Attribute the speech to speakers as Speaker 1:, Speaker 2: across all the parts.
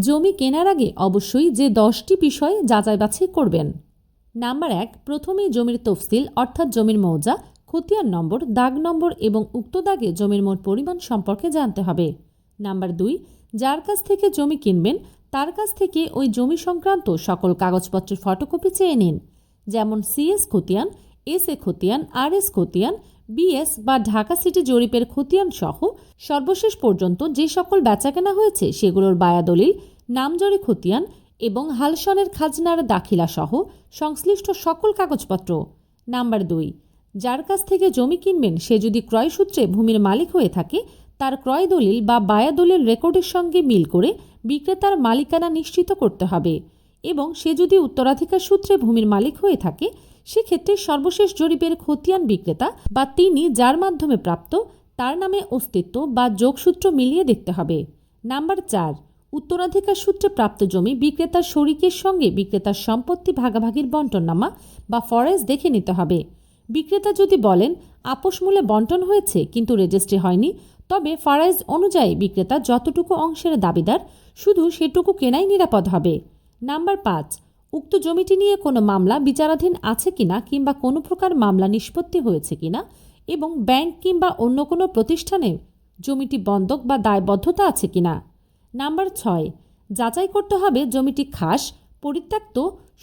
Speaker 1: জমি কেনার আগে অবশ্যই যে 10টি বিষয় যাচাই বাছাই করবেন। নাম্বার 1, প্রথমেই জমির তফসিল অর্থাৎ জমির মৌজা, খতিয়ান নম্বর, দাগ নম্বর এবং উক্ত দাগে জমির মোট পরিমাণ সম্পর্কে জানতে হবে। নাম্বার 2, যার কাছ থেকে জমি কিনবেন তার কাছ থেকে ওই জমি সংক্রান্ত সকল কাগজপত্রের ফটোকপি চেয়ে নিন, যেমন সিএস খতিয়ান, এসএ খতিয়ান, আরএস খতিয়ান, বিএস বা ঢাকা সিটি জরিপের খতিয়ান সহ সর্বশেষ পর্যন্ত যে সকল বেচাকেনা হয়েছে সেগুলোর বায়াদলিল, নামজারি খতিয়ান এবং হালসনের খাজনার দাখিলা সহ সংশ্লিষ্ট সকল কাগজপত্র। নাম্বার 2, যার কাছ থেকে জমি কিনবেন সে যদি ক্রয়সূত্রে ভূমির মালিক হয়ে থাকে তার ক্রয় দলিল বা বায়াদলিল রেকর্ডের সঙ্গে মিল করে বিক্রেতার মালিকানা নিশ্চিত করতে হবে এবং সে যদি উত্তরাধিকার সূত্রে ভূমির মালিক হয়ে থাকে সেক্ষেত্রে সর্বশেষ জরিপের খতিয়ান বিক্রেতা বা তিনি যার মাধ্যমে প্রাপ্ত তার নামে অস্তিত্ব বা যোগসূত্র মিলিয়ে দেখতে হবে। নাম্বার 4, উত্তরাধিকার সূত্রে প্রাপ্ত জমি বিক্রেতার শরিকের সঙ্গে বিক্রেতার সম্পত্তি ভাগাভাগির বন্টননামা বা ফরেজ দেখে নিতে হবে। বিক্রেতা যদি বলেন আপোষ মূলে বন্টন হয়েছে কিন্তু রেজিস্ট্রি হয়নি, তবে ফরেজ অনুযায়ী বিক্রেতা যতটুকু অংশের দাবিদার শুধু সেটুকু কেনাই নিরাপদ হবে। নাম্বার 5, উক্ত জমিটি নিয়ে কোনো মামলা বিচারাধীন আছে কিনা কিংবা কোনো প্রকার মামলা নিষ্পত্তি হয়েছে কিনা এবং ব্যাংক কিংবা অন্য কোনো প্রতিষ্ঠানে জমিটি বন্ধক বা দায়বদ্ধতা আছে কিনা। নাম্বার 6, যাচাই করতে হবে জমিটি খাস, পরিত্যক্ত,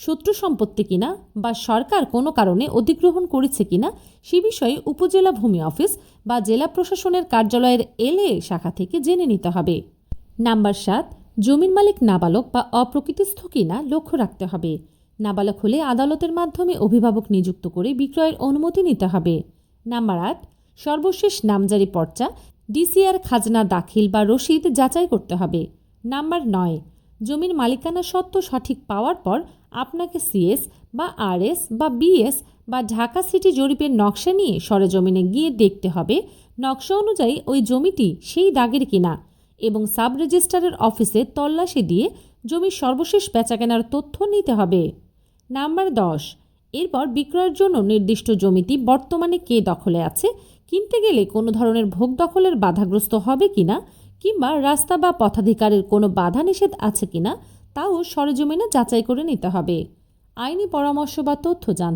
Speaker 1: শত্রু সম্পত্তি কিনা বা সরকার কোনো কারণে অধিগ্রহণ করেছে কিনা সে বিষয়ে উপজেলা ভূমি অফিস বা জেলা প্রশাসনের কার্যালয়ের এলএ শাখা থেকে জেনে নিতে হবে। নাম্বার 7, জমির মালিক নাবালক বা অপ্রকৃতিস্থ কিনা লক্ষ্য রাখতে হবে। নাবালক হলে আদালতের মাধ্যমে অভিভাবক নিযুক্ত করে বিক্রয়ের অনুমতি নিতে হবে। নাম্বার 8, সর্বশেষ নামজারি পর্চা, ডিসিআর খাজনা দাখিল বা রসিদ যাচাই করতে হবে। নাম্বার 9, জমির মালিকানা সত্ত্ব সঠিক পাওয়ার পর আপনাকে সিএস বা আরএস বা বিএস বা ঢাকা সিটি জরিপের নকশা নিয়ে সরেজমিনে গিয়ে দেখতে হবে নকশা অনুযায়ী ওই জমিটি সেই দাগের কিনা এবং সাব রেজিস্ট্রারের অফিসে তল্লাশি দিয়ে জমির সর্বশেষ বেচাকেনার তথ্য নিতে হবে। নাম্বার 10, এরপর বিক্রয়ের জন্য নির্দিষ্ট জমিটি বর্তমানে কে দখলে আছে, কিনতে গেলে কোনো ধরনের ভোগ দখলের বাধাগ্রস্ত হবে কিনা কিংবা রাস্তা বা পথাধিকারের কোনো বাধা নিষেধ আছে কিনা তাও সরেজমিনে যাচাই করে নিতে হবে। আইনি পরামর্শ বা তথ্য জানতে